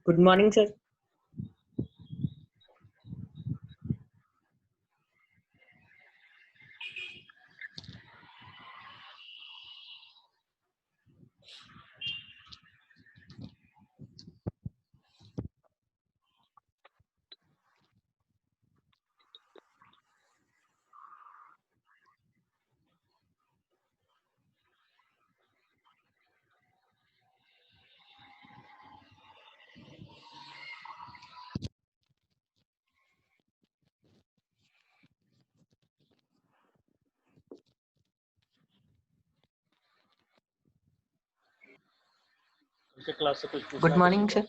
Good morning, sir. उनके class से कुछ Good पूछना morning, किसी sir.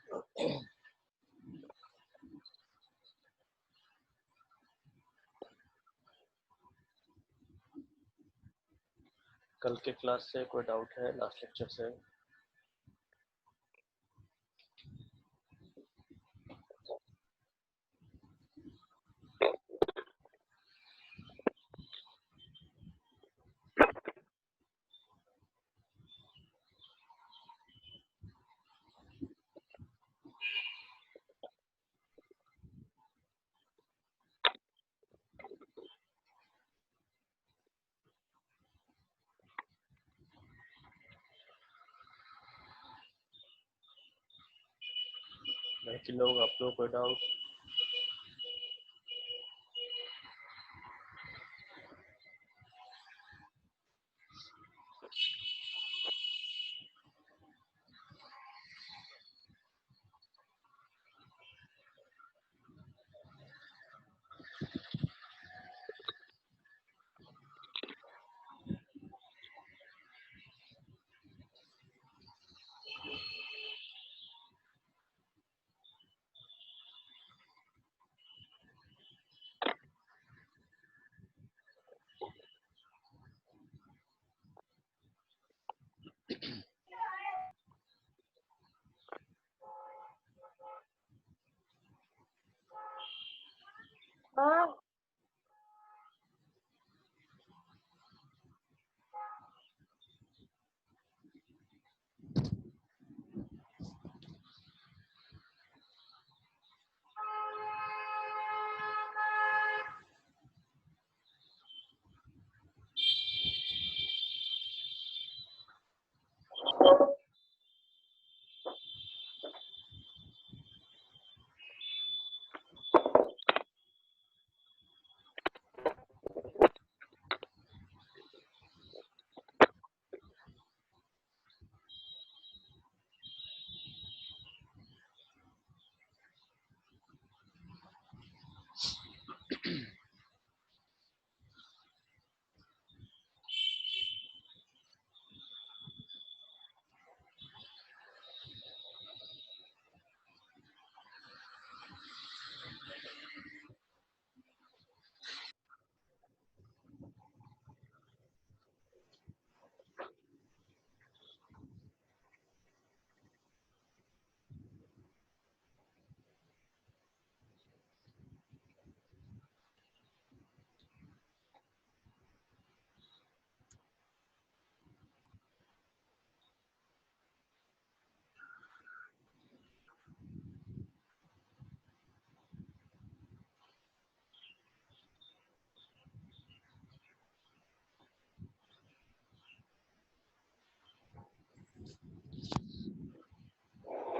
को? कल के क्लास से कोई डाउट है लास्ट लेक्चर से? बाकी लोग, आप लोग कोई डाउट?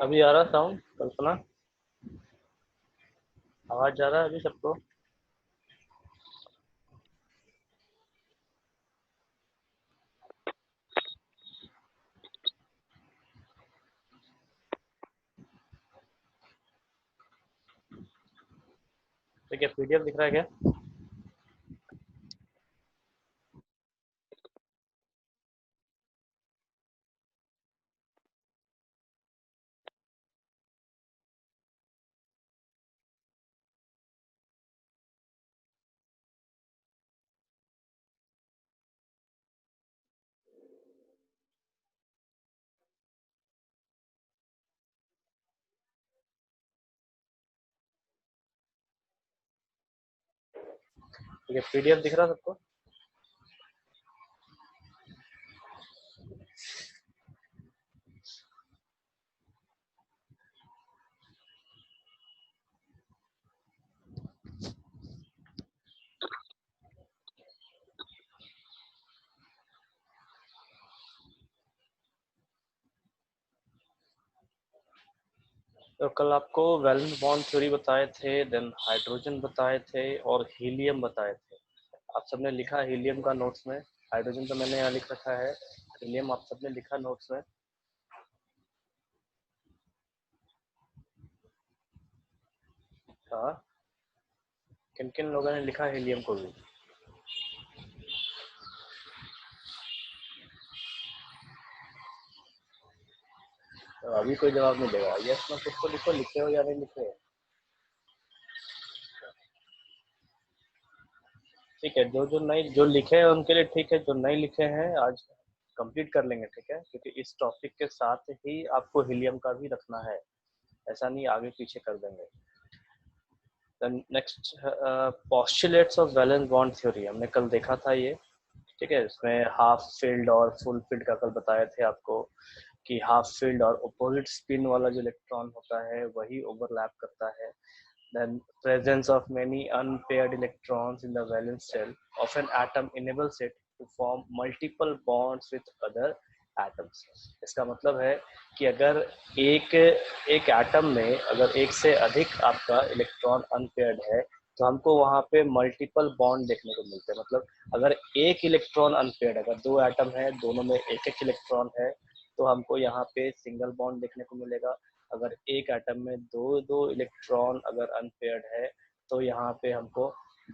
अभी आ रहा साउंड? कल्पना, आवाज जा रहा है अभी सबको? तो क्या पीडीएफ दिख रहा है क्या? तो क्या पीडीएफ दिख रहा है सबको? तो कल आपको वैलेंस बॉन्ड थ्योरी बताए थे, देन हाइड्रोजन बताए थे और हीलियम बताए थे। आप सबने लिखा हीलियम का नोट्स में? हाइड्रोजन तो मैंने यहाँ लिख रखा है, हीलियम आप सबने लिखा नोट्स में? हाँ, किन किन लोगों ने लिखा हीलियम को भी? तो अभी कोई जवाब नहीं देगा। यस में कुछ तो लिखो, लिखे हो या नहीं लिखे हो। ठीक है, जो जो नहीं जो लिखे हैं उनके लिए ठीक है, जो नहीं लिखे हैं आज कंप्लीट कर लेंगे, ठीक है, क्योंकि इस टॉपिक के साथ ही आपको हीलियम का भी रखना है, ऐसा नहीं आगे पीछे कर देंगे। Then next, postulates of valence bond theory हमने कल देखा था ये, ठीक है। इसमें हाफ फील्ड और फुल फील्ड का कल बताए थे आपको कि हाफ फील्ड और अपोजिट स्पिन वाला जो इलेक्ट्रॉन होता है वही ओवरलैप करता है। Then presence of many unpaired electrons in the valence shell of an atom enables it to form multiple bonds with other atoms. इसका मतलब है कि अगर एक एक एटम में अगर एक से अधिक आपका इलेक्ट्रॉन अनपेयर्ड है तो हमको वहाँ पे मल्टीपल बॉन्ड देखने को मिलते हैं। मतलब अगर एक इलेक्ट्रॉन अनपेयर्ड, अगर दो एटम है दोनों में एक एक इलेक्ट्रॉन है तो हमको यहाँ पे सिंगल बॉन्ड देखने को मिलेगा। अगर एक एटम में दो दो इलेक्ट्रॉन अगर अनपेयर्ड है तो यहाँ पे हमको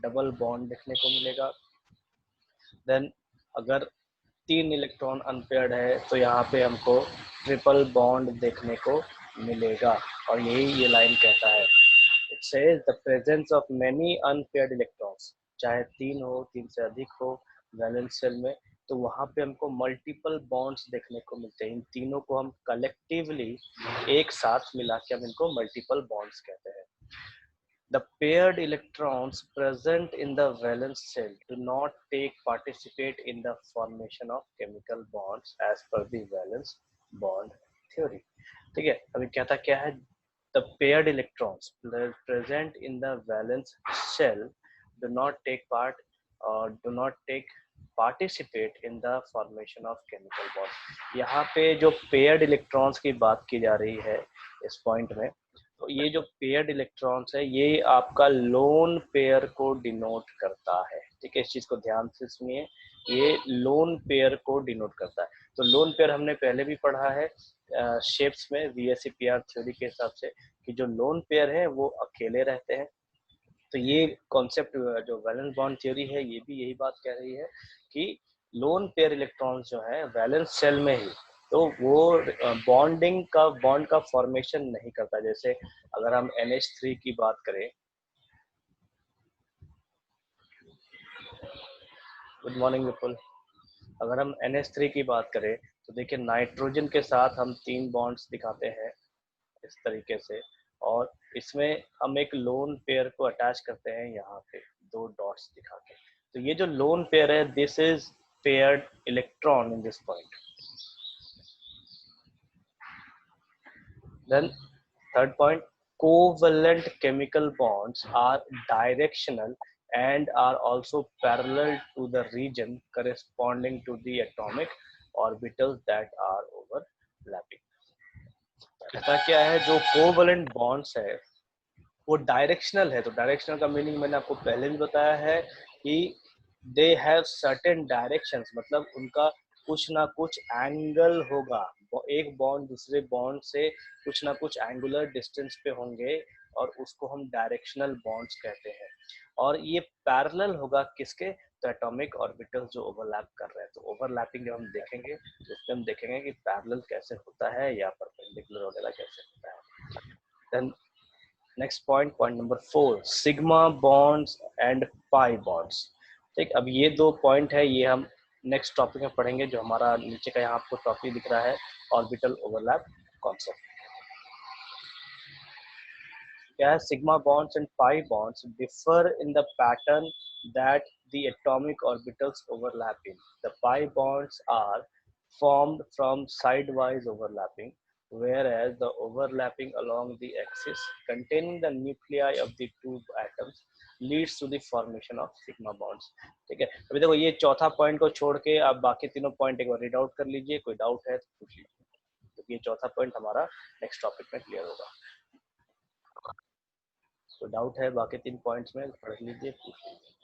डबल बॉन्ड देखने को मिलेगा। देन अगर तीन इलेक्ट्रॉन अनपेयर्ड है तो यहाँ पे हमको ट्रिपल बॉन्ड देखने को मिलेगा। और यही ये लाइन कहता है, it says the presence of many unpaired electrons, चाहे तीन हो तीन से अधिक हो वैलेंस शेल में, तो वहाँ पे हमको मल्टीपल बॉन्ड्स देखने को मिलते हैं। इन तीनों को हम कलेक्टिवली एक साथ मिला के हम इनको मल्टीपल बॉन्ड्स कहते हैं। The paired electrons present in the valence shell do not participate in the formation of chemical bonds as per the valence bond theory. ठीक है, अभी कहता क्या है? The paired electrons present in the valence shell do not participate in the formation of chemical bonds. यहाँ पे जो paired electrons की बात की जा रही है इस पॉइंट में, तो ये जो पेयर्ड इलेक्ट्रॉन्स है ये आपका लोन पेयर को डिनोट करता है। ठीक है, इस चीज को ध्यान से सुनिए, ये लोन पेयर को डिनोट करता है। तो लोन पेयर हमने पहले भी पढ़ा है शेप्स में VSEPR थ्योरी के हिसाब से कि जो लोन पेयर है वो अकेले रहते हैं। तो ये कॉन्सेप्ट जो वैलेंस बॉन्ड थ्योरी है ये भी यही बात कह रही है कि लोन पेयर इलेक्ट्रॉन्स जो है वैलेंस शेल में ही, तो वो बॉन्ड का फॉर्मेशन नहीं करता। जैसे अगर हम NH3 की बात करें, गुड मॉर्निंग विपुल, अगर हम NH3 की बात करें तो देखिए नाइट्रोजन के साथ हम तीन बॉन्ड्स दिखाते हैं इस तरीके से, और इसमें हम एक लोन पेयर को अटैच करते हैं यहाँ पे दो डॉट्स दिखा के। तो ये जो लोन पेयर है this is paired electron in this point. Then third point, covalent chemical bonds are directional and are also parallel to the region corresponding to the atomic orbitals that are overlapping. ऐसा क्या है, जो covalent bonds है वो directional है। तो directional का meaning मैंने आपको पहले भी बताया है कि दे हैव सर्टेन डायरेक्शंस, मतलब उनका कुछ ना कुछ एंगल होगा। एक बॉन्ड दूसरे बॉन्ड से कुछ ना कुछ एंगुलर डिस्टेंस पे होंगे और उसको हम डायरेक्शनल बॉन्ड्स कहते हैं। और ये पैरेलल होगा किसके? तो एटॉमिक ऑर्बिटल्स जो ओवरलैप कर रहे हैं। तो ओवरलैपिंग जब हम देखेंगे तो उसमें हम देखेंगे कि पैरेलल कैसे होता है या परपेंडिकुलर वगैरह कैसे होता है। Then next point, point number 4, sigma bonds and pi bonds. ठीक, अब ये दो पॉइंट है, ये हम नेक्स्ट टॉपिक में पढ़ेंगे। जो हमारा नीचे का यहाँ आपको टॉपिक दिख रहा है ऑर्बिटल ओवरलैप कॉन्सेप्ट, क्या है? Sigma bonds and pi bonds differ in the pattern that the atomic orbitals overlap in. The pi bonds are formed from sidewise overlapping, whereas the overlapping along the axis containing the nuclei of the two atoms leads to the formation of sigma bonds. ठीक है, अभी देखो ये चौथा point को छोड़ के आप बाकी तीनों पॉइंट एक बार रीड आउट कर लीजिए, कोई डाउट है तो पूछ लीजिए, क्योंकि ये चौथा पॉइंट हमारा नेक्स्ट टॉपिक में क्लियर होगा। तो डाउट है बाकी 3 पॉइंट्स में, पढ़ लीजिए, पूछ लीजिए।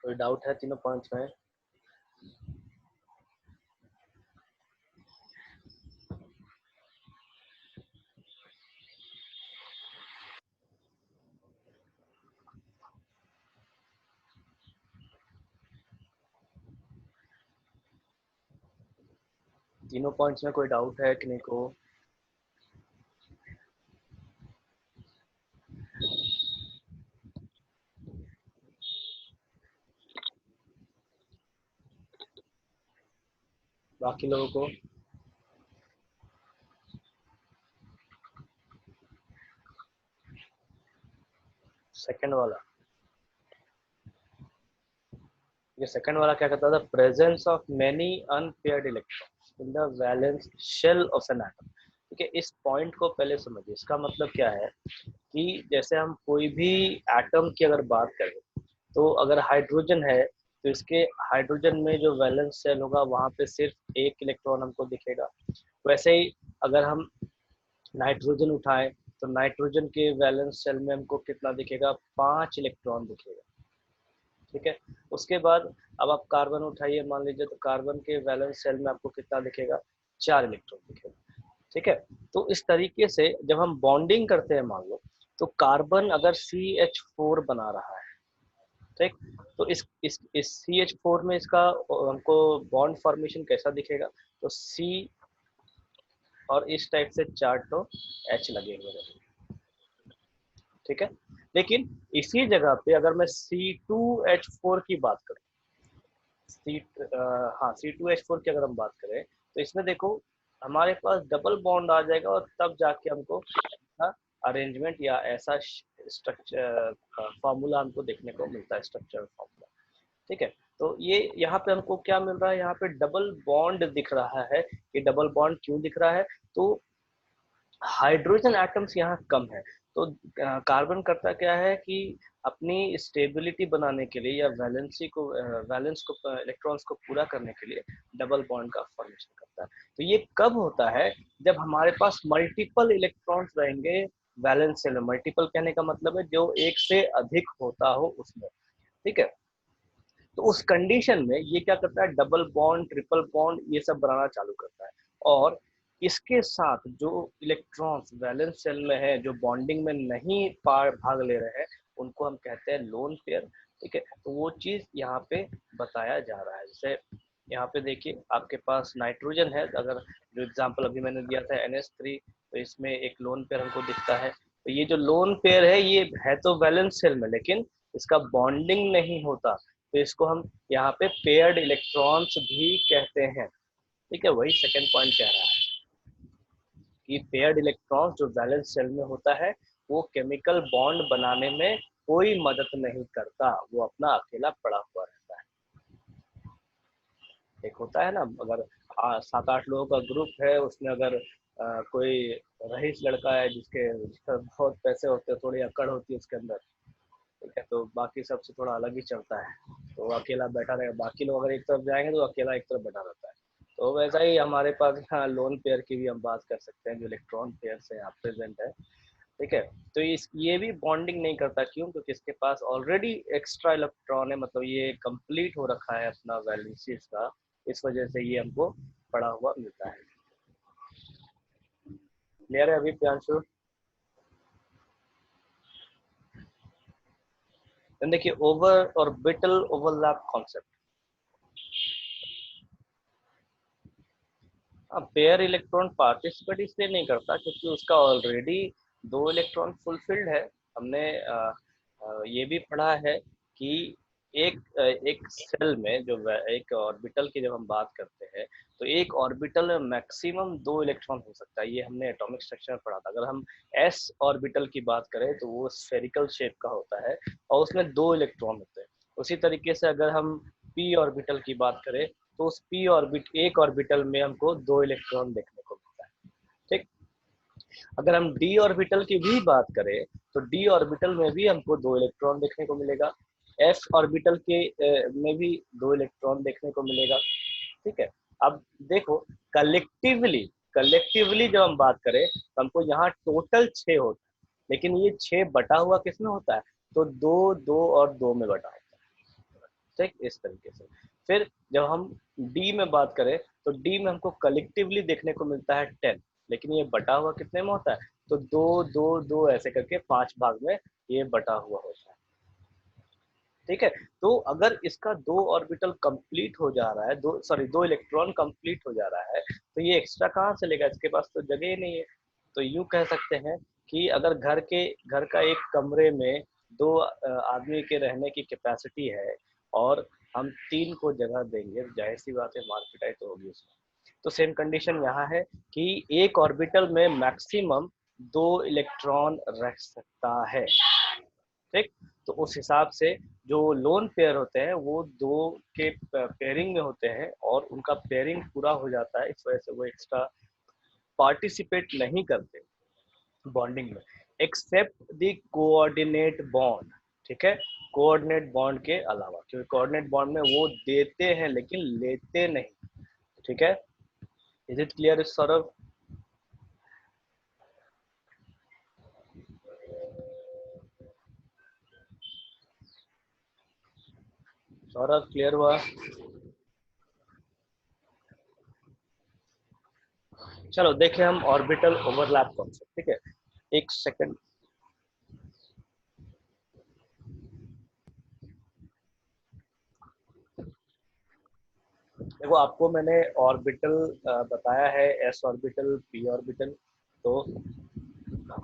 कोई डाउट है तीनों पॉइंट्स में? तीनों पॉइंट्स में कोई डाउट है कि नहीं को? बाकी लोगों को? सेकंड वाला, ये सेकंड वाला क्या कहता था? Presence of many unpaired electrons in the valence shell of an atom. ठीक है, इस पॉइंट को पहले समझिए। इसका मतलब क्या है कि जैसे हम कोई भी एटम की अगर बात करें, तो अगर हाइड्रोजन है तो इसके हाइड्रोजन में जो वैलेंस शेल होगा वहां पे सिर्फ एक इलेक्ट्रॉन हमको दिखेगा। वैसे ही अगर हम नाइट्रोजन उठाएं तो नाइट्रोजन के वैलेंस शेल में हमको कितना दिखेगा? 5 इलेक्ट्रॉन दिखेगा। ठीक है, उसके बाद अब आप कार्बन उठाइए मान लीजिए, तो कार्बन के वैलेंस शेल में आपको कितना दिखेगा? 4 इलेक्ट्रॉन दिखेगा। ठीक है, तो इस तरीके से जब हम बॉन्डिंग करते हैं मान लो, तो कार्बन अगर CH4 बना रहा है, ठीक, तो इस CH4 में इसका हमको बॉन्ड फॉर्मेशन कैसा दिखेगा? तो C और इस टाइप से 4 तो H लगे हुए रहेंगे। ठीक है, लेकिन इसी जगह पे अगर मैं C2H4 की बात करूं, सी हाँ C2H4 की अगर हम बात करें, तो इसमें देखो हमारे पास डबल बॉन्ड आ जाएगा, और तब जाके हमको अरेंजमेंट या ऐसा स्ट्रक्चर फॉर्मूला हमको देखने को मिलता है, स्ट्रक्चर फॉर्मूला। ठीक है, तो ये यहाँ पे हमको क्या मिल रहा है? यहाँ पे डबल बॉन्ड दिख रहा है। ये डबल बॉन्ड क्यों दिख रहा है? तो हाइड्रोजन एटम्स यहाँ कम है, तो कार्बन करता क्या है कि अपनी स्टेबिलिटी बनाने के लिए या वैलेंस को इलेक्ट्रॉन्स को पूरा करने के लिए डबल बॉन्ड का फॉर्मेशन करता है। तो ये कब होता है? जब हमारे पास मल्टीपल इलेक्ट्रॉन्स रहेंगे वैलेंस शेल में। मल्टीपल कहने का मतलब है जो एक से अधिक होता हो उसमें। ठीक है, तो उस कंडीशन में ये क्या करता है? डबल बॉन्ड, ट्रिपल बॉन्ड, ये सब बनाना चालू करता है। और इसके साथ जो इलेक्ट्रॉन्स वैलेंस शेल में है, जो बॉन्डिंग में नहीं भाग ले रहे हैं, उनको हम कहते हैं लोन पेयर। ठीक है, तो वो चीज यहाँ पे बताया जा रहा है। जैसे यहाँ पे देखिए आपके पास नाइट्रोजन है, अगर जो एग्जांपल अभी मैंने दिया था NH3, तो इसमें एक लोन पेयर हमको दिखता है। तो ये जो लोन पेयर है ये है तो वैलेंस शेल में, लेकिन इसका बॉन्डिंग नहीं होता, तो इसको हम यहाँ पे पेयर्ड इलेक्ट्रॉन्स भी कहते हैं। ठीक है, वही सेकंड पॉइंट कह रहा है कि पेयर्ड इलेक्ट्रॉन्स जो वैलेंस शेल में होता है वो केमिकल बॉन्ड बनाने में कोई मदद नहीं करता, वो अपना अकेला पड़ा हुआ रहता है। एक होता है ना, अगर 7-8 लोगों का ग्रुप है, उसमें अगर कोई रईस लड़का है जिसके बहुत पैसे होते हैं, थोड़ी अकड़ होती है उसके अंदर, ठीक है, तो बाकी सबसे थोड़ा अलग ही चलता है, तो वो अकेला बैठा रहेगा। बाकी लोग अगर एक तरफ जाएंगे तो अकेला एक तरफ बैठा रहता है। तो वैसा ही हमारे पास लोन पेयर की भी हम बात कर सकते हैं, जो इलेक्ट्रॉन पेयर से यहाँ प्रेजेंट है। ठीक है, तो ये भी बॉन्डिंग नहीं करता, क्यों? क्योंकि इसके पास ऑलरेडी एक्स्ट्रा इलेक्ट्रॉन है, मतलब ये कंप्लीट हो रखा है अपना वैलेंसीज का, इस वजह से ये हमको पड़ा हुआ मिलता है। क्लियर है अभी प्रियांशु? देखिए over orbital overlap concept. Pair electron participate इसलिए नहीं करता क्योंकि उसका ऑलरेडी 2 इलेक्ट्रॉन फुलफिल्ड है। हमने ये भी पढ़ा है कि एक सेल में जो एक ऑर्बिटल की जब हम बात करते हैं तो एक ऑर्बिटल में मैक्सिमम 2 इलेक्ट्रॉन हो सकता है। ये हमने एटॉमिक स्ट्रक्चर में पढ़ा था। अगर हम एस ऑर्बिटल की बात करें तो वो स्फेरिकल शेप का होता है और उसमें 2 इलेक्ट्रॉन होते हैं। उसी तरीके से अगर हम पी ऑर्बिटल की बात करें तो उस पी ऑर्बिट एक ऑर्बिटल में हमको 2 इलेक्ट्रॉन देखने को मिलता है। ठीक। अगर हम डी ऑर्बिटल की भी बात करें तो डी ऑर्बिटल में भी हमको 2 इलेक्ट्रॉन देखने को मिलेगा। एफ ऑर्बिटल के में भी 2 इलेक्ट्रॉन देखने को मिलेगा। ठीक है। अब देखो कलेक्टिवली कलेक्टिवली जब हम बात करें तो हमको यहाँ टोटल 6 होता है, लेकिन ये 6 बटा हुआ किसमें होता है? तो 2 2 और 2 में बटा होता है। ठीक, इस तरीके से। फिर जब हम डी में बात करें तो डी में हमको कलेक्टिवली देखने को मिलता है 10, लेकिन ये बटा हुआ कितने में होता है? तो 2 2 2 ऐसे करके 5 भाग में ये बटा हुआ होता है। ठीक है। तो अगर इसका 2 ऑर्बिटल कंप्लीट हो जा रहा है, 2 इलेक्ट्रॉन कंप्लीट हो जा रहा है, तो ये एक्स्ट्रा कहाँ से लेगा? इसके पास तो जगह ही नहीं है। तो यूं कह सकते हैं कि अगर घर का एक कमरे में 2 आदमी के रहने की कैपेसिटी है और हम 3 को जगह देंगे, जाहिर सी बात है मार पिटाई तो होगी उसमें। तो सेम कंडीशन यहाँ है कि एक ऑर्बिटल में मैक्सिमम 2 इलेक्ट्रॉन रह सकता है। ठीक। तो उस हिसाब से जो लोन पेयर होते हैं वो 2 के पेयरिंग में होते हैं और उनका पेयरिंग पूरा हो जाता है, इस वजह से वो एक्स्ट्रा पार्टिसिपेट नहीं करते बॉन्डिंग में, एक्सेप्ट द कोऑर्डिनेट बॉन्ड। ठीक है। कोऑर्डिनेट बॉन्ड के अलावा, क्योंकि कोऑर्डिनेट बॉन्ड में वो देते हैं लेकिन लेते नहीं। ठीक है। Is it clear Saurabh? Saurabh clear हुआ? चलो देखें हम ऑर्बिटल ओवरलैप कॉन्सेप्ट। ठीक है, एक सेकंड। देखो आपको मैंने ऑर्बिटल बताया है, एस ऑर्बिटल, पी ऑर्बिटल। तो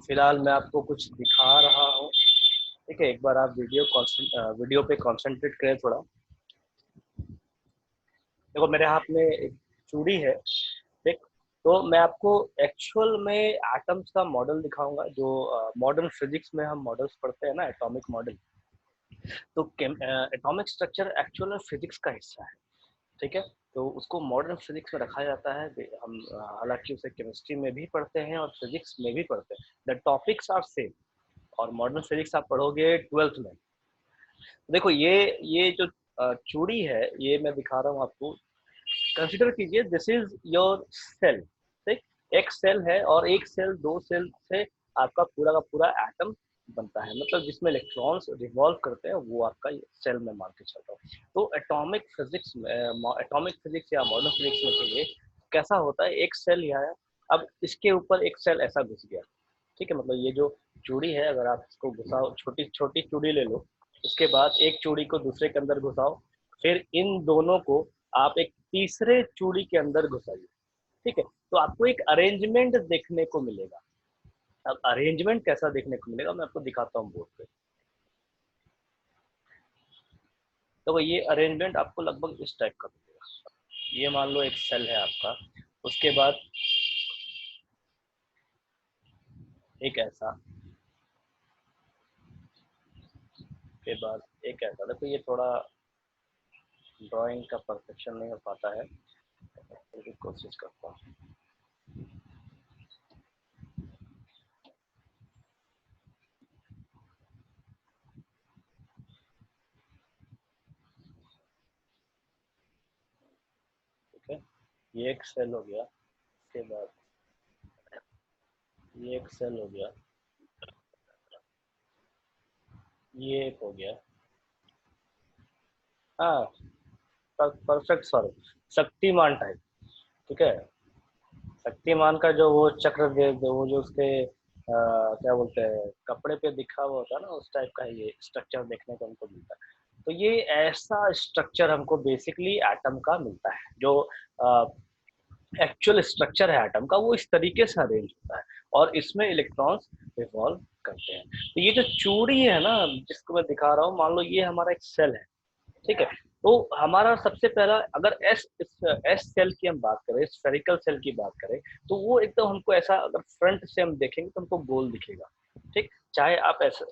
फिलहाल मैं आपको कुछ दिखा रहा हूँ। ठीक है, एक बार आप वीडियो पे कंसंट्रेट करें थोड़ा। देखो मेरे हाथ में एक चूड़ी है। ठीक। तो मैं आपको एक्चुअल में एटम्स का मॉडल दिखाऊंगा, जो मॉडर्न फिजिक्स में हम मॉडल्स पढ़ते हैं ना, एटॉमिक मॉडल। तो एटॉमिक स्ट्रक्चर एक्चुअल में फिजिक्स का हिस्सा है। ठीक है। तो उसको मॉडर्न फिजिक्स में रखा जाता है। हम हालांकि उसे केमिस्ट्री में भी पढ़ते हैं और फिजिक्स में भी पढ़ते हैं। The topics are same. और मॉडर्न फिजिक्स आप पढ़ोगे 12th में। देखो ये जो चूड़ी है, ये मैं दिखा रहा हूँ आपको। कंसिडर कीजिए दिस इज योर सेल। ठीक। एक सेल है और एक सेल, 2 सेल से आपका पूरा का पूरा एटम बनता है, मतलब जिसमें इलेक्ट्रॉन्स रिवॉल्व करते हैं, वो आपका सेल में मान के चल रहा है। तो एटॉमिक फिजिक्स या मॉडर्न फिजिक्स में चाहिए कैसा होता है, एक सेल यहाँ है, अब इसके ऊपर एक सेल ऐसा घुस गया। ठीक है, मतलब ये जो चूड़ी है, अगर आप इसको घुसाओ, छोटी छोटी चूड़ी ले लो, उसके बाद एक चूड़ी को दूसरे के अंदर घुसाओ, फिर इन दोनों को आप एक तीसरे चूड़ी के अंदर घुसाइए। ठीक है। तो आपको एक अरेंजमेंट देखने को मिलेगा। अब अरेंजमेंट कैसा देखने को मिलेगा मैं आपको दिखाता हूँ बोर्ड पे। तो ये अरेंजमेंट आपको लगभग इस टाइप का मिलेगा। ये मान लो एक सेल है आपका, उसके बाद एक ऐसा, के बाद एक ऐसा। देखो ये थोड़ा ड्राइंग का परफेक्शन नहीं हो पाता है, फिर भी कोशिश करता हूँ। ठीक है, ये एक सेल हो गया। उसके बाद ये एक सेल हो गया, ये एक हो गया। हाँ, परफेक्ट सॉरी, शक्तिमान टाइप। ठीक है, शक्तिमान का जो वो चक्र दे, वो जो उसके क्या बोलते हैं, कपड़े पे दिखा हुआ होता है ना, उस टाइप का ये स्ट्रक्चर देखने को हमको मिलता है। तो ये ऐसा स्ट्रक्चर हमको बेसिकली एटम का मिलता है। जो एक्चुअल स्ट्रक्चर है एटम का, वो इस तरीके से अरेंज होता है और इसमें इलेक्ट्रॉन्स रिवॉल्व करते हैं। तो ये जो चूड़ी है ना, जिसको मैं दिखा रहा हूँ, मान लो ये हमारा एक सेल है। ठीक है। तो हमारा सबसे पहला, अगर एस सेल की हम बात करें, स्फेरिकल सेल की बात करें, तो वो एकदम हमको ऐसा, अगर फ्रंट से हम देखेंगे तो हमको गोल दिखेगा। ठीक, चाहे आप ऐसा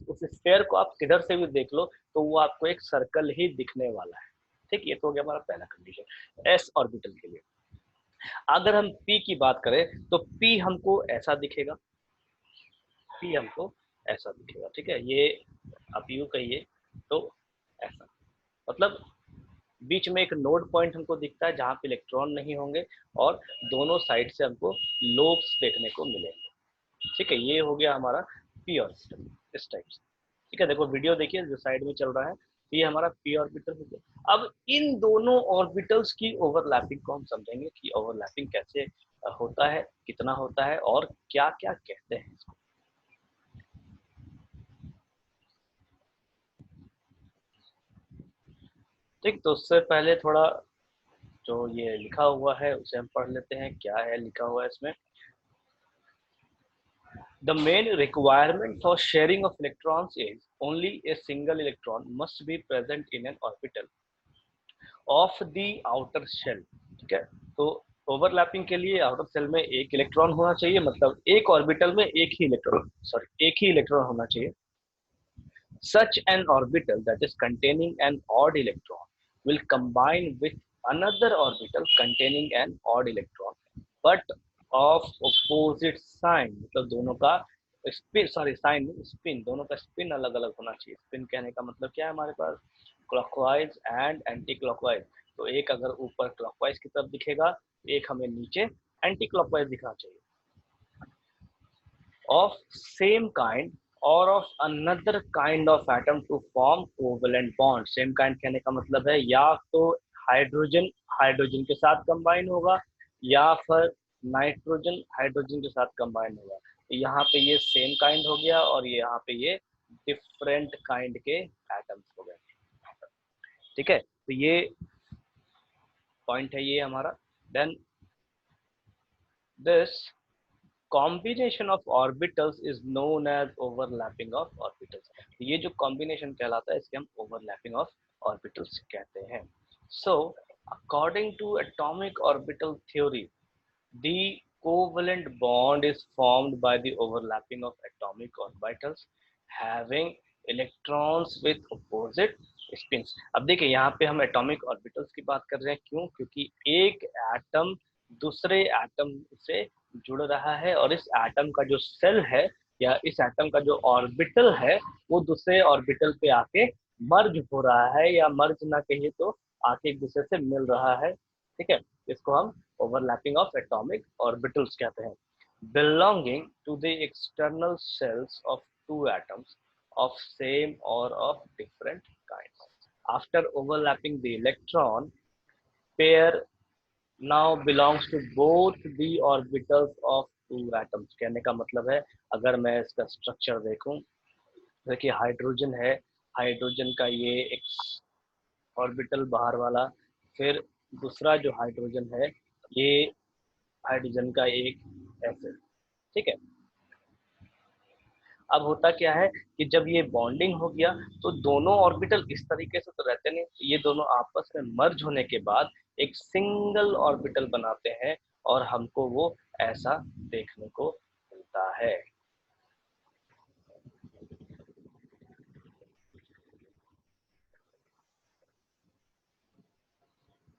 उस स्फेयर को आप किधर से भी देख लो तो वो आपको एक सर्कल ही दिखने वाला है। ठीक, ये तो हो गया हमारा पहला कंडीशन एस ऑर्बिटल के लिए। अगर हम पी की बात करें तो पी हमको ऐसा दिखेगा, पी हमको ऐसा दिखेगा। ठीक है, ये आप यू कहिए तो ऐसा, मतलब बीच में एक नोड पॉइंट हमको दिखता है जहां पे इलेक्ट्रॉन नहीं होंगे और दोनों साइड से हमको लोब्स देखने को मिलेंगे। ठीक है, ये हो गया हमारा पी ऑर्बिटल इस टाइप से। ठीक है, देखो वीडियो देखिए जो साइड में चल रहा है, तो ये हमारा पी ऑर्बिटल हो गया। अब इन दोनों ऑर्बिटल्स की ओवरलैपिंग को हम समझेंगे कि ओवरलैपिंग कैसे होता है, कितना होता है और क्या क्या कहते हैं इसको। ठीक, तो उससे पहले थोड़ा जो ये लिखा हुआ है उसे हम पढ़ लेते हैं, क्या है लिखा हुआ है इसमें। The main requirement for sharing of electrons is only a single electron must be present in an orbital of the outer shell। ठीक है, तो ओवरलैपिंग के लिए आउटर सेल में एक इलेक्ट्रॉन होना चाहिए, मतलब एक ऑर्बिटल में एक ही इलेक्ट्रॉन होना चाहिए। Such an orbital that is containing an odd electron will combine with another orbital containing an odd electron but of opposite sign। मतलब दोनों का स्पिन, सॉरी साइन स्पिन, दोनों का स्पिन अलग अलग होना चाहिए। स्पिन कहने का मतलब क्या है, हमारे पास क्लॉकवाइज एंड एंटी क्लॉकवाइज। तो एक अगर ऊपर क्लॉकवाइज की तरफ दिखेगा, एक हमें नीचे एंटी क्लॉकवाइज दिखना चाहिए। of same kind or of another kind of atom to form covalent bond। same kind कहने का मतलब है या तो हाइड्रोजन हाइड्रोजन के साथ कंबाइन होगा या फिर नाइट्रोजन हाइड्रोजन के साथ कंबाइन होगा। तो यहाँ पे ये सेम काइंड हो गया और ये यहाँ पे ये डिफरेंट काइंड के एटम्स हो गए। ठीक है, तो ये पॉइंट है ये हमारा। Then this combination of orbitals is known as overlapping of orbitals. ये जो कॉम्बिनेशन कहलाता है इसके हम ओवरलैपिंग ऑफ ऑर्बिटल्स कहते हैं। So according to atomic orbital theory, the covalent bond is formed by the overlapping of atomic orbitals having electrons with opposite spins. अब देखिए यहाँ पे हम एटॉमिक ऑर्बिटल्स की बात कर रहे हैं, क्यों? क्योंकि एक एटम दूसरे एटम से जुड़ रहा है और इस एटम का जो सेल है या इस एटम का जो ऑर्बिटल है वो दूसरे ऑर्बिटल पे आके मर्ज हो रहा है, या मर्ज ना कहिए तो आके एक दूसरे से मिल रहा है। ठीक है, इसको हम ओवरलैपिंग ऑफ एटॉमिक ऑर्बिटल्स कहते हैं। Belonging to the external shells of two atoms of same or of different kinds. After overlapping the electron pair now belongs to both the orbitals of two atoms। कहने का मतलब है, अगर मैं इसका structure देखूं, देखिए हाइड्रोजन है, हाइड्रोजन का ये एक ऑर्बिटल बाहर वाला, फिर दूसरा जो हाइड्रोजन है ये हाइड्रोजन का एक ऐसे। ठीक है, अब होता क्या है कि जब ये बॉन्डिंग हो गया तो दोनों ऑर्बिटल इस तरीके से तो रहते नहीं, ये दोनों आपस में मर्ज होने के बाद एक सिंगल ऑर्बिटल बनाते हैं और हमको वो ऐसा देखने को मिलता है।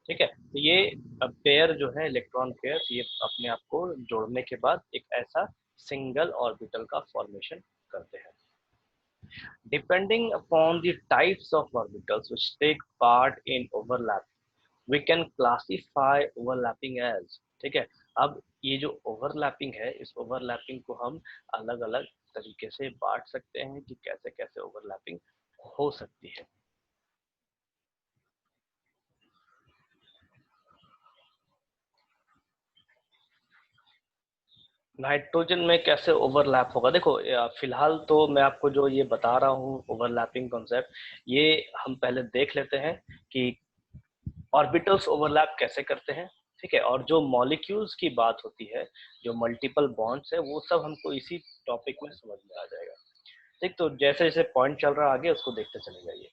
ठीक है, तो ये पेयर जो है इलेक्ट्रॉन पेयर, ये अपने आप को जोड़ने के बाद एक ऐसा सिंगल ऑर्बिटल का फॉर्मेशन करते हैं। Depending upon the types of orbitals which take part in overlap, we can classify overlapping as। ठीक है, अब ये जो ओवरलैपिंग है इस ओवरलैपिंग को हम अलग अलग तरीके से बांट सकते हैं कि कैसे कैसे ओवरलैपिंग हो सकती है। नाइट्रोजन में कैसे ओवरलैप होगा, देखो फिलहाल तो मैं आपको जो ये बता रहा हूँ ओवरलैपिंग कॉन्सेप्ट, ये हम पहले देख लेते हैं कि ऑर्बिटल्स ओवरलैप कैसे करते हैं। ठीक है, और जो मॉलिक्यूल्स की बात होती है, जो मल्टीपल बॉन्ड्स है, वो सब हमको इसी टॉपिक में समझ में आ जाएगा। ठीक, तो जैसे जैसे पॉइंट चल रहा है आगे उसको देखते चले जाइए।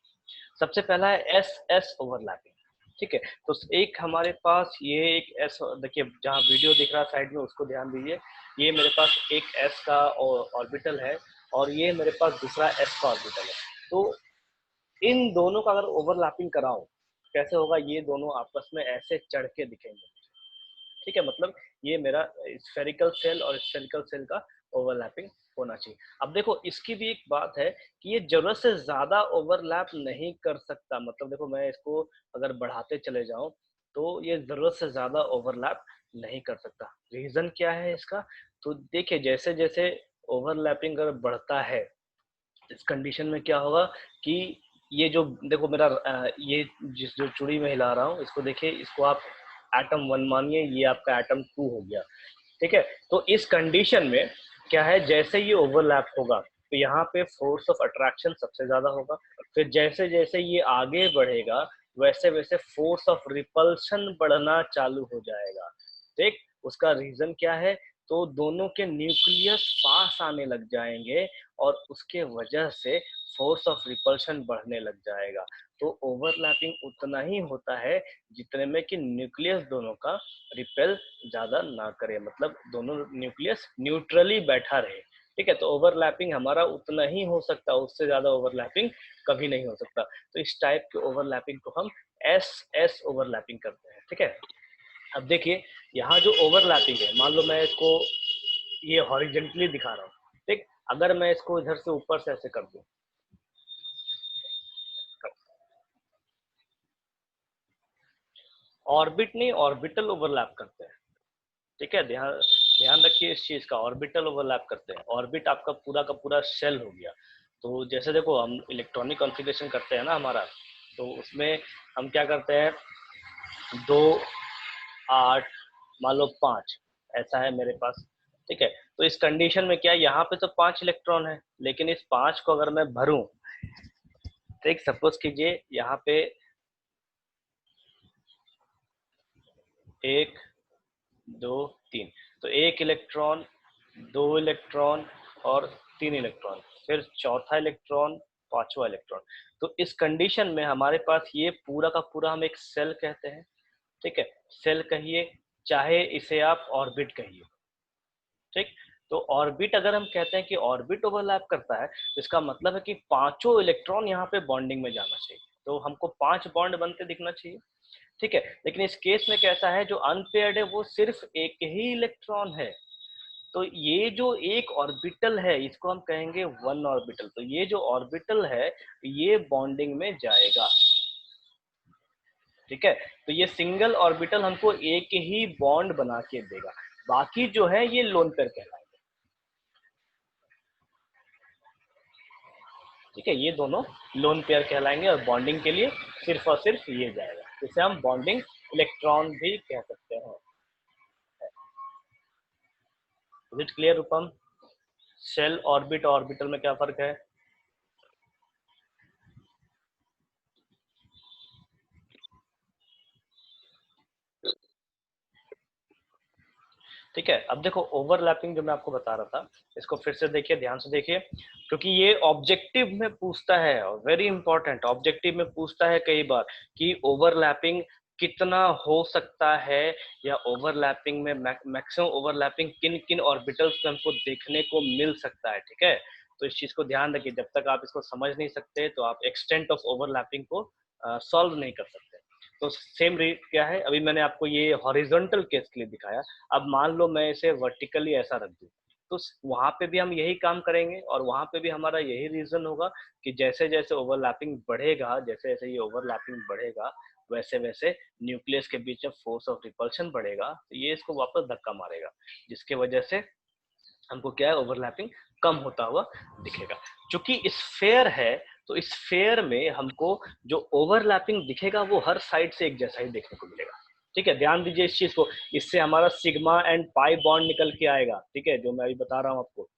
सबसे पहला है एस एस ओवरलैपिंग। ठीक है, तो एक हमारे पास ये एक एस, देखिए जहाँ वीडियो दिख रहा है साइड में उसको ध्यान दीजिए, ये मेरे पास एक एस का ऑर्बिटल है और ये मेरे पास दूसरा एस का ऑर्बिटल है। तो इन दोनों का अगर ओवरलैपिंग कराऊं कैसे होगा, ये दोनों आपस में ऐसे चढ़ के दिखेंगे। ठीक है, मतलब ये मेरा स्फेरिकल सेल और स्फेरिकल सेल का ओवरलैपिंग होना चाहिए। अब देखो इसकी भी एक बात है कि ये जरूरत से ज्यादा ओवरलैप नहीं कर सकता, मतलब देखो मैं इसको अगर बढ़ाते चले जाऊं तो ये जरूरत से ज्यादा ओवरलैप नहीं कर सकता। रीजन क्या है इसका, तो देखिए जैसे जैसे ओवरलैपिंग अगर बढ़ता है इस कंडीशन में क्या होगा कि ये जो देखो मेरा ये जिस जो चूड़ी में हिला रहा हूँ इसको देखिए, इसको आप एटम 1 मानिए, ये आपका एटम 2 हो गया। ठीक है, तो इस कंडीशन में क्या है, जैसे ये ओवरलैप होगा तो यहाँ पे फोर्स ऑफ अट्रैक्शन सबसे ज्यादा होगा, फिर जैसे जैसे ये आगे बढ़ेगा वैसे वैसे फोर्स ऑफ रिपल्शन बढ़ना चालू हो जाएगा। ठीक, उसका रीजन क्या है, तो दोनों के न्यूक्लियस पास आने लग जाएंगे और उसके वजह से फोर्स ऑफ रिपल्शन बढ़ने लग जाएगा। तो ओवरलैपिंग उतना ही होता है जितने में कि न्यूक्लियस दोनों का रिपेल ज्यादा ना करे, मतलब दोनों न्यूक्लियस न्यूट्रली बैठा रहे। ठीक है, तो ओवरलैपिंग हमारा उतना ही हो सकता है, उससे ज्यादा ओवरलैपिंग कभी नहीं हो सकता। तो इस टाइप के ओवरलैपिंग को हम एस एस ओवरलैपिंग करते हैं। ठीक है, अब देखिए यहाँ जो ओवरलैपिंग है, मान लो मैं इसको ये हॉरिजेंटली दिखा रहा हूँ। ठीक, अगर मैं इसको इधर से ऊपर से ऐसे कर दूं, ऑर्बिट नहीं ऑर्बिटल ओवरलैप करते हैं। ठीक है, ध्यान ध्यान रखिए इस चीज का, ऑर्बिटल ओवरलैप करते हैं। ऑर्बिट आपका पूरा का पूरा शेल हो गया। तो जैसे देखो हम इलेक्ट्रॉनिक कॉन्फ़िगरेशन करते हैं ना हमारा, तो उसमें हम क्या करते हैं, 2 8 मान लो 5 ऐसा है मेरे पास। ठीक है, तो इस कंडीशन में क्या, यहाँ पे तो 5 इलेक्ट्रॉन है, लेकिन इस 5 को अगर मैं भरूं, ठीक सपोज कीजिए यहाँ पे 1 2 3, तो 1 इलेक्ट्रॉन, 2 इलेक्ट्रॉन और 3 इलेक्ट्रॉन, फिर चौथा इलेक्ट्रॉन, पांचवा इलेक्ट्रॉन। तो इस कंडीशन में हमारे पास ये पूरा का पूरा हम एक सेल कहते हैं। ठीक है, सेल कहिए चाहे इसे आप ऑर्बिट कहिए। ठीक, तो ऑर्बिट अगर हम कहते हैं कि ऑर्बिट ओवरलैप करता है तो इसका मतलब है कि पांचों इलेक्ट्रॉन यहाँ पे बॉन्डिंग में जाना चाहिए, तो हमको 5 बॉन्ड बनते दिखना चाहिए। ठीक है, लेकिन इस केस में कैसा है, जो अनपेयर्ड है वो सिर्फ एक ही इलेक्ट्रॉन है। तो ये जो एक ऑर्बिटल है इसको हम कहेंगे वन ऑर्बिटल। तो ये जो ऑर्बिटल है ये बॉन्डिंग में जाएगा। ठीक है, तो ये सिंगल ऑर्बिटल हमको एक ही बॉन्ड बना के देगा, बाकी जो है ये लोन पेयर कहलाएगा। ठीक है, ये दोनों लोन पेयर कहलाएंगे और बॉन्डिंग के लिए सिर्फ और सिर्फ ये जाएगा, जिसे हम बॉन्डिंग इलेक्ट्रॉन भी कह सकते हैं। Is it clear Rupam, shell orbit orbital में क्या फर्क है? ठीक है, अब देखो ओवरलैपिंग जो मैं आपको बता रहा था, इसको फिर से देखिए, ध्यान से देखिए, क्योंकि ये ऑब्जेक्टिव में पूछता है, वेरी इंपॉर्टेंट, ऑब्जेक्टिव में पूछता है कई बार कि ओवरलैपिंग कितना हो सकता है, या ओवरलैपिंग में मैक्सिमम ओवरलैपिंग किन किन ऑर्बिटल्स में हमको देखने को मिल सकता है। ठीक है, तो इस चीज को ध्यान रखिए, जब तक आप इसको समझ नहीं सकते तो आप एक्सटेंट ऑफ ओवरलैपिंग को सॉल्व नहीं कर सकते। तो सेम रेट क्या है, अभी मैंने आपको ये हॉरिजॉन्टल केस के लिए दिखाया, अब मान लो मैं इसे वर्टिकली ऐसा रख दूं, तो वहां पे भी हम यही काम करेंगे और वहां पे भी हमारा यही रीजन होगा कि जैसे जैसे ओवरलैपिंग बढ़ेगा, जैसे जैसे ये ओवरलैपिंग बढ़ेगा वैसे वैसे न्यूक्लियस के बीच में फोर्स ऑफ रिपल्शन बढ़ेगा, तो ये इसको वापस धक्का मारेगा, जिसके वजह से हमको क्या है, ओवरलैपिंग कम होता हुआ दिखेगा। क्योंकि स्फेयर है तो स्फेयर में हमको जो ओवरलैपिंग दिखेगा वो हर साइड से एक जैसा ही देखने को मिलेगा। ठीक है, ध्यान दीजिए इस चीज को, इससे हमारा सिग्मा एंड पाई बॉन्ड निकल के आएगा। ठीक है, जो मैं अभी बता रहा हूँ आपको।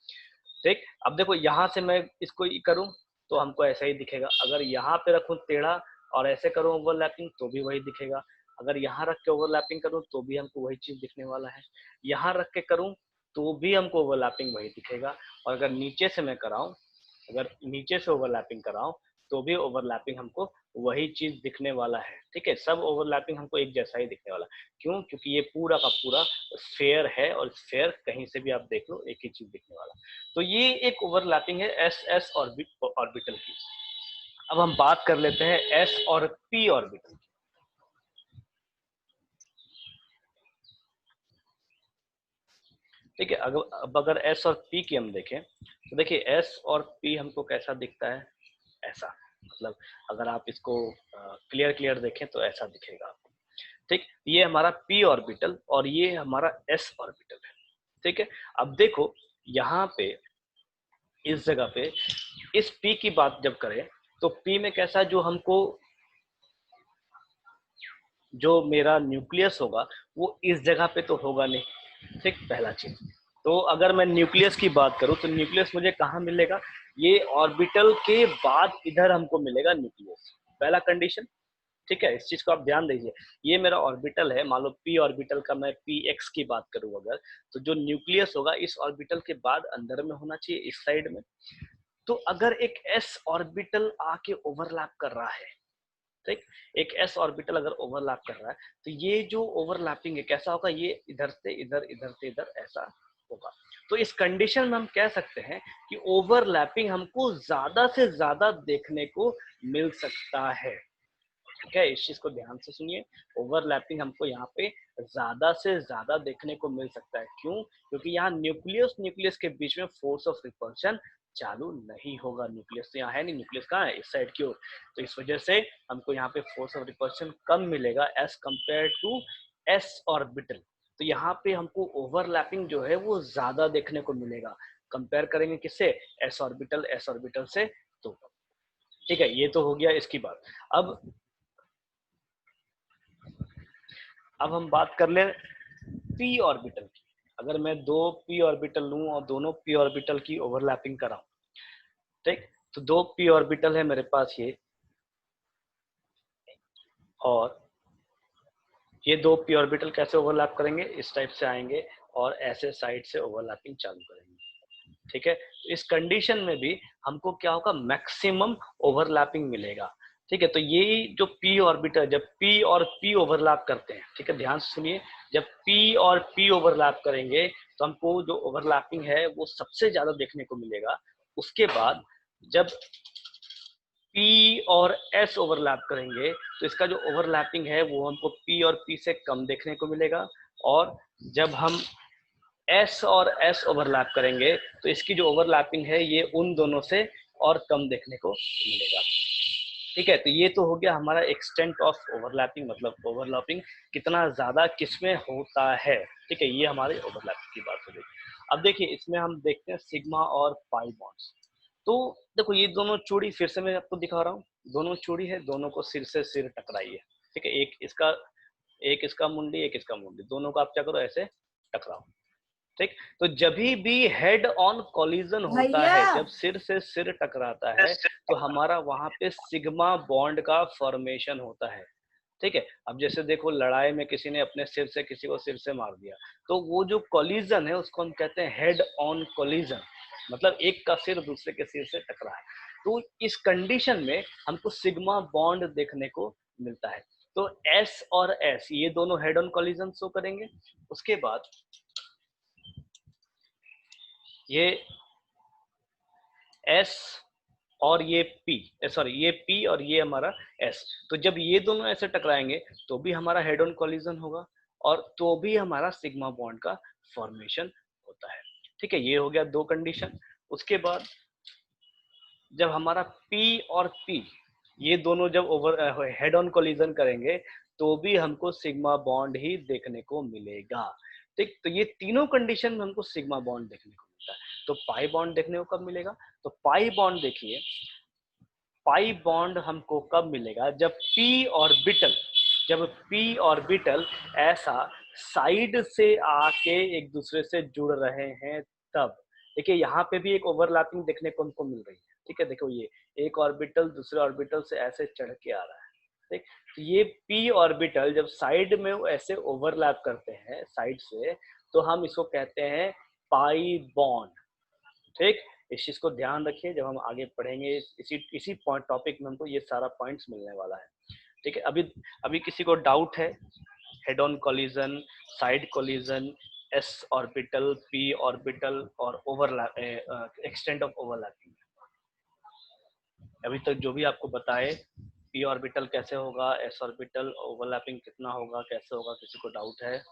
ठीक, अब देखो यहाँ से मैं इसको करूँ तो हमको ऐसा ही दिखेगा, अगर यहाँ पे रखूँ टेढ़ा और ऐसे करूँ ओवरलैपिंग तो भी वही दिखेगा, अगर यहाँ रख के ओवरलैपिंग करूँ तो भी हमको वही चीज दिखने वाला है, यहाँ रख के करूँ तो भी हमको ओवरलैपिंग वही दिखेगा, और अगर नीचे से मैं कराऊं, अगर नीचे से ओवरलैपिंग कराऊं तो भी ओवरलैपिंग हमको वही चीज दिखने वाला है। ठीक है, सब ओवरलैपिंग हमको एक जैसा ही दिखने वाला। क्यों? क्योंकि ये पूरा का पूरा स्फेयर है और स्फेयर कहीं से भी आप देख लो एक ही चीज दिखने वाला। तो ये एक ओवरलैपिंग है एस एस ऑर्बिटल की। अब हम बात कर लेते हैं एस और पी ऑर्बिटल की। ठीक है, अब अगर एस और पी की हम देखें तो देखिए एस और पी हमको कैसा दिखता है, ऐसा। मतलब अगर आप इसको क्लियर देखें तो ऐसा दिखेगा आपको। ठीक, ये हमारा पी ऑर्बिटल और ये हमारा एस ऑर्बिटल है। ठीक है, अब देखो यहाँ पे इस जगह पे इस पी की बात जब करें तो पी में कैसा, जो हमको जो मेरा न्यूक्लियस होगा वो इस जगह पे तो होगा नहीं। ठीक, पहला चीज। तो अगर मैं न्यूक्लियस की बात करूं तो न्यूक्लियस मुझे कहाँ मिलेगा, ये ऑर्बिटल के बाद इधर हमको मिलेगा न्यूक्लियस, पहला कंडीशन। ठीक है, इस चीज को आप ध्यान दीजिए। ये मेरा ऑर्बिटल है, मान लो पी ऑर्बिटल का मैं पी एक्स की बात करूं अगर, तो जो न्यूक्लियस होगा इस ऑर्बिटल के बाद अंदर में होना चाहिए, इस साइड में। तो अगर एक एस ऑर्बिटल आके ओवरलैप कर रहा है, ठीक, एक एस ऑर्बिटल अगर ओवरलैप कर रहा है तो ये जो ओवरलैपिंग है कैसा होगा, ये इधर से इधर, इधर से इधर ऐसा होगा। तो इस कंडीशन में हम कह सकते हैं कि ओवरलैपिंग हमको ज्यादा से ज्यादा देखने को मिल सकता है। ठीक है, इस चीज को ध्यान से सुनिए। ओवरलैपिंग हमको यहाँ पे ज्यादा से ज्यादा देखने को मिल सकता है। क्यों? क्योंकि यहाँ न्यूक्लियस न्यूक्लियस के बीच में फोर्स ऑफ रिपल्शन चालू नहीं होगा। न्यूक्लियस तो यहाँ है नहीं, न्यूक्लियस कहाँ है, इस साइड की ओर। तो इस वजह से हमको यहाँ पे फोर्स ऑफ रिपल्शन कम मिलेगा as compare to S orbital. तो यहाँ पे हमको ओवरलैपिंग जो है वो ज्यादा देखने को मिलेगा। कंपेयर करेंगे किससे, एस ऑर्बिटल से। तो ठीक है, ये तो हो गया इसकी बात। अब हम बात कर ले पी ऑर्बिटल की। अगर मैं दो पी ऑर्बिटल लूं और दोनों पी ऑर्बिटल की ओवरलैपिंग कराऊं, ठीक, तो दो पी ऑर्बिटल है मेरे पास ये, और ये दो पी ऑर्बिटल कैसे ओवरलैप करेंगे, इस टाइप से आएंगे और ऐसे साइड से ओवरलैपिंग चालू करेंगे। ठीक है, तो इस कंडीशन में भी हमको क्या होगा, मैक्सिमम ओवरलैपिंग मिलेगा। ठीक है, तो ये जो पी ऑर्बिटल, जब पी और पी ओवरलैप करते हैं, ठीक है, ध्यान से सुनिए, जब पी और पी ओवरलैप करेंगे तो हमको जो ओवरलैपिंग है वो सबसे ज्यादा देखने को मिलेगा। उसके बाद जब पी और एस ओवरलैप करेंगे तो इसका जो ओवरलैपिंग है वो हमको पी और पी से कम देखने को मिलेगा। और जब हम एस और एस ओवरलैप करेंगे तो इसकी जो ओवरलैपिंग है ये उन दोनों से और कम देखने को मिलेगा। ठीक है, तो ये तो हो गया हमारा एक्सटेंट ऑफ ओवरलैपिंग, मतलब ओवरलैपिंग कितना ज्यादा किसमें होता है। ठीक है, ये हमारे ओवरलैपिंग की बात हो गई। अब देखिए इसमें हम देखते हैं सिग्मा और पाई बॉन्ड्स। तो देखो ये दोनों चूड़ी फिर से मैं आपको दिखा रहा हूँ, दोनों चूड़ी है, दोनों को सिर से सिर टकराई है। ठीक है, एक इसका मुंडी, एक इसका मुंडी, दोनों को आप क्या करो, ऐसे टकराओ। ठीक, तो जब भी हेड ऑन कॉलिजन होता भैया है, जब सिर से सिर टकराता है तो हमारा वहां पे सिग्मा बॉन्ड का फॉर्मेशन होता है। ठीक है, अब जैसे देखो लड़ाई में किसी ने अपने सिर से किसी को सिर से मार दिया, तो वो जो कॉलिजन है उसको हम कहते हैं हेड ऑन कॉलिजन, मतलब एक का सिर दूसरे के सिर से टकरा है। तो इस कंडीशन में हमको सिग्मा बॉन्ड देखने को मिलता है। तो एस और एस ये दोनों हेड ऑन कॉलिजन शो करेंगे। उसके बाद ये एस और ये पी, सॉरी ये पी और ये हमारा एस, तो जब ये दोनों ऐसे टकराएंगे तो भी हमारा हेड ऑन कॉलिजन होगा और तो भी हमारा सिग्मा बॉन्ड का फॉर्मेशन होता है। ठीक है, ये हो गया दो कंडीशन। उसके बाद जब हमारा पी और पी ये दोनों जब ओवर हेड ऑन कोलिजन करेंगे तो भी हमको सिग्मा बॉन्ड ही देखने को मिलेगा। ठीक, तो ये तीनों कंडीशन में हमको सिग्मा बॉन्ड देखने को मिलता है। तो पाई बॉन्ड देखने को कब मिलेगा, तो पाई बॉन्ड देखिए, पाई बॉन्ड हमको कब मिलेगा, जब पी ऑर्बिटल ऐसा साइड से आके एक दूसरे से जुड़ रहे हैं तब। देखिए यहाँ पे भी एक ओवरलैपिंग देखने को हमको मिल रही है। ठीक है, देखो ये एक ऑर्बिटल दूसरे ऑर्बिटल से ऐसे चढ़ के आ रहा है। ठीक, तो ये पी ऑर्बिटल जब साइड में ऐसे ओवरलैप करते हैं साइड से, तो हम इसको कहते हैं पाई बॉन्ड। ठीक, इस चीज को ध्यान रखिए, जब हम आगे पढ़ेंगे इसी पॉइंट टॉपिक में हमको ये सारा पॉइंट्स मिलने वाला है। ठीक है, अभी अभी किसी को डाउट है? Head on collision, side collision, S orbital, P orbital और ओवरलैप, एक्सटेंट ऑफ ओवरलैपिंग, अभी तक जो भी आपको बताए, पी ऑर्बिटल कैसे होगा, एस ऑर्बिटल ओवरलैपिंग कितना होगा, कैसे होगा, किसी को डाउट है?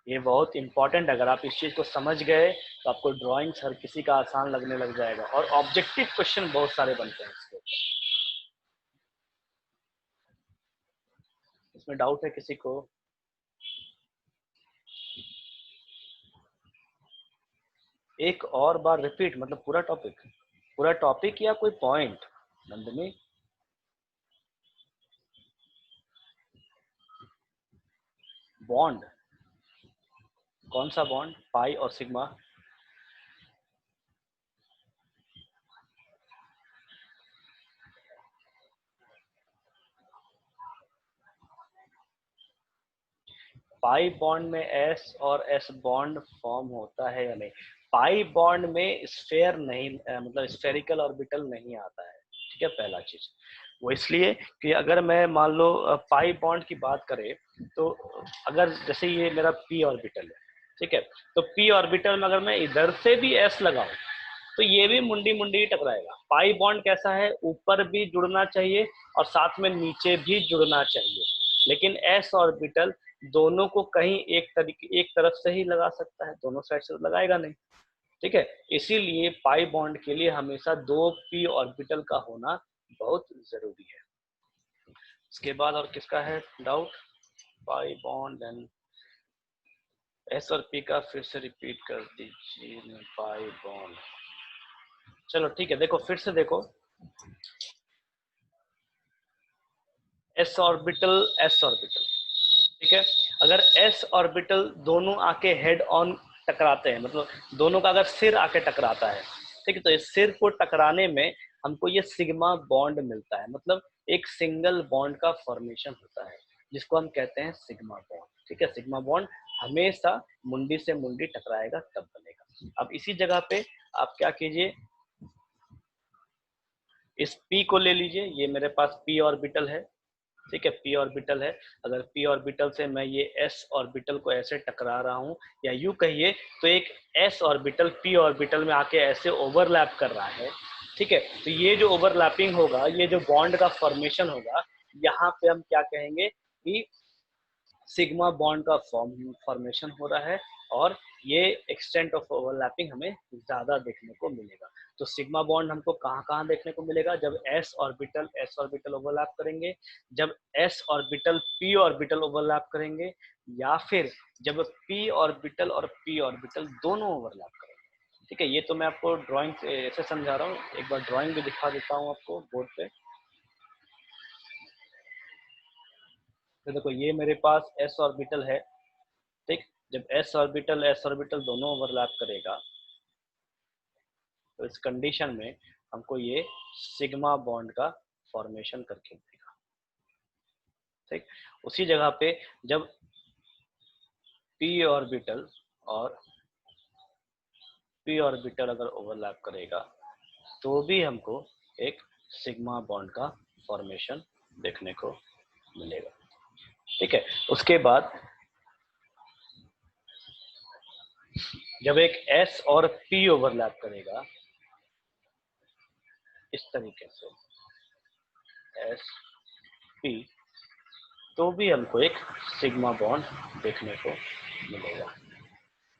ये बहुत इंपॉर्टेंट, अगर आप इस चीज को समझ गए तो आपको ड्राइंग हर किसी का आसान लगने लग जाएगा, और ऑब्जेक्टिव क्वेश्चन बहुत सारे बनते हैं इसके ऊपर। इसमें डाउट है किसी को? एक और बार रिपीट, मतलब पूरा टॉपिक या कोई पॉइंट? नंदनी, बॉन्ड, कौन सा बॉन्ड? पाई और सिग्मा? पाई बॉन्ड में एस और एस बॉन्ड फॉर्म होता है या नहीं? पाई बॉन्ड में स्फेयर नहीं, मतलब स्फेरिकल ऑर्बिटल नहीं आता है। ठीक है, पहला चीज वो इसलिए कि अगर मैं मान लो पाई बॉन्ड की बात करें, तो अगर जैसे ये मेरा पी ऑर्बिटल है, ठीक है, तो पी ऑर्बिटल में अगर मैं इधर से भी एस लगाऊं तो ये भी मुंडी मुंडी ही टकराएगा। पाई बॉन्ड कैसा है, ऊपर भी जुड़ना चाहिए और साथ में नीचे भी जुड़ना चाहिए, लेकिन एस ऑर्बिटल दोनों को कहीं एक तरफ से ही लगा सकता है, दोनों साइड से लगाएगा नहीं। ठीक है, इसीलिए पाई बॉन्ड के लिए हमेशा दो पी ऑर्बिटल का होना बहुत जरूरी है। इसके बाद और किसका है doubt? Pi bond and S और पी का फिर से रिपीट कर दीजिए। पाई बॉन्ड, चलो ठीक है, देखो फिर से देखो, एस ऑर्बिटल एस ऑर्बिटल, ठीक है, अगर एस ऑर्बिटल दोनों आके हेड ऑन टकराते हैं, मतलब दोनों का अगर सिर आके टकराता है, ठीक है, तो इस सिर को टकराने में हमको ये सिग्मा बॉन्ड मिलता है, मतलब एक सिंगल बॉन्ड का फॉर्मेशन होता है जिसको हम कहते हैं सिग्मा बॉन्ड। ठीक है, सिग्मा बॉन्ड हमेशा मुंडी से मुंडी टकराएगा तब बनेगा। अब इसी जगह पे आप क्या कीजिए, इस P को ले लीजिए, ये मेरे पास P ऑर्बिटल है, ठीक है, P ऑर्बिटल है, अगर P ऑर्बिटल से मैं ये S ऑर्बिटल को ऐसे टकरा रहा हूँ, या यूं कहिए तो एक S ऑर्बिटल P ऑर्बिटल में आके ऐसे ओवरलैप कर रहा है, ठीक है, तो ये जो ओवरलैपिंग होगा, ये जो बॉन्ड का फॉर्मेशन होगा, यहाँ पे हम क्या कहेंगे कि सिग्मा बॉन्ड का फॉर्मेशन हो रहा है, और ये एक्सटेंट ऑफ ओवरलैपिंग हमें ज्यादा देखने को मिलेगा। तो सिग्मा बॉन्ड हमको कहाँ कहाँ देखने को मिलेगा? जब एस ऑर्बिटल ओवरलैप करेंगे, जब S orbital P orbital overlap करेंगे, या फिर जब पी ऑर्बिटल और पी ऑर्बिटल दोनों ओवरलैप करेंगे। ठीक है, ये तो मैं आपको ड्राइंग से ऐसे समझा रहा हूँ, एक बार ड्राइंग भी दिखा देता हूँ आपको बोर्ड पे। तो देखो ये मेरे पास एस ऑर्बिटल है, ठीक, जब एस ऑर्बिटल दोनों ओवरलैप करेगा तो इस कंडीशन में हमको ये सिग्मा बॉन्ड का फॉर्मेशन करके देगा। ठीक, उसी जगह पे जब पी ऑर्बिटल और पी ऑर्बिटल अगर ओवरलैप करेगा तो भी हमको एक सिग्मा बॉन्ड का फॉर्मेशन देखने को मिलेगा। ठीक है, उसके बाद जब एक एस और पी ओवरलैप करेगा इस तरीके से, एस पी, तो भी हमको एक सिग्मा बॉन्ड देखने को मिलेगा।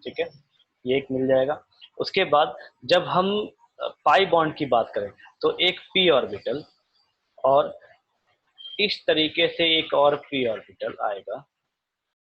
ठीक है, ये एक मिल जाएगा। उसके बाद जब हम पाई बॉन्ड की बात करें तो एक पी ऑर्बिटल और इस तरीके से एक और पी ऑर्बिटल आएगा,